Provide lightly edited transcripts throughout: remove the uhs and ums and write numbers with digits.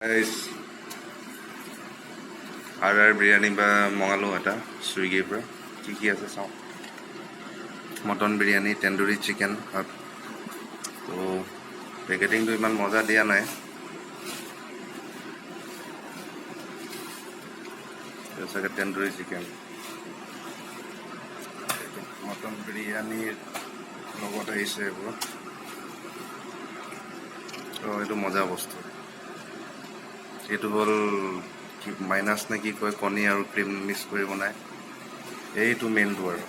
Guys, RR biryani বা মঙালো এটা swiggy পৰা কি আছে চাওঁ মটন বিৰিয়ানী টেণ্ডুৰি চিকেন তো পেকেটিংটো ইমান মজা দিয়া নাই চাগে টেণ্ডুৰি চিকেন মটন বিৰিয়ানীৰ লগত আহিছে এইবোৰ তো এইটো মজা বস্তু এইটো হ'ল কি মাইনাছ নে কি কয় কণী আৰু ক্ৰীম মিক্স কৰি বনায় এইটো মেইনটো আৰু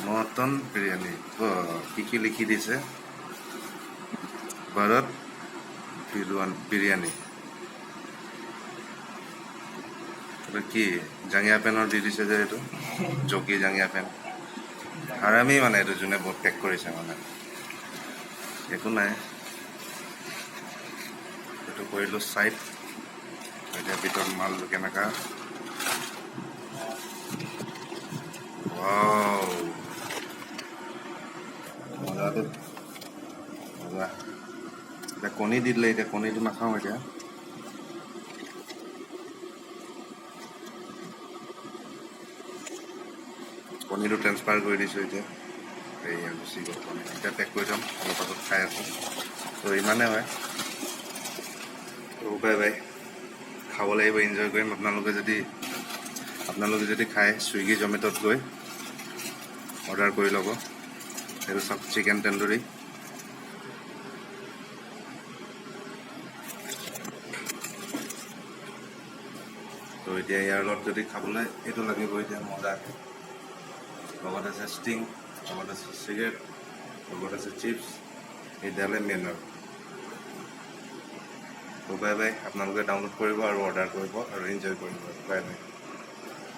মটন বিৰিয়ানী কি লিখি দিছে ভাৰত বিৰিয়ানী এইটো কি জাঙিয়া পেনৰ দি দিছে যে এইটো জকি জাঙিয়া পেন হাৰামি মানে এইটো যোনে বহুত পেক কৰিছে মানে একো নাই এইটো কৰিলোঁ চাইড এতিয়া ভিতৰত মাল কেনেকা মজাটো মজা এতিয়া কণী দি দিলে এতিয়া কণীটো নাখাওঁ এতিয়া কণীটো ট্ৰেন্সফাৰ কৰি দিছোঁ এতিয়া এইয়া গুচি গ'ল কণী এতিয়া পেক কৰি থ'ম অলপ পাছত খাই আছোঁ তো ইমানেই হয় তো বাই বাই খাব লাগিব এনজয় কৰিম আপোনালোকে যদি খায় ছুইগি জমেট'ত গৈ অৰ্ডাৰ কৰি ল'ব এইটো চাওক চিকেন টেণ্ডুৰি তো এতিয়া ইয়াৰ লগত যদি খাবলৈ এইটো লাগিব এতিয়া মজা লগত আছে ষ্টিং লগত আছে চিগাৰেট লগত আছে চিপছ এইডালে মেইন আৰু তো বাই বাই আপোনালোকে ডাউনলোড কৰিব আৰু অৰ্ডাৰ কৰিব আৰু এনজয় কৰিব বাই বাই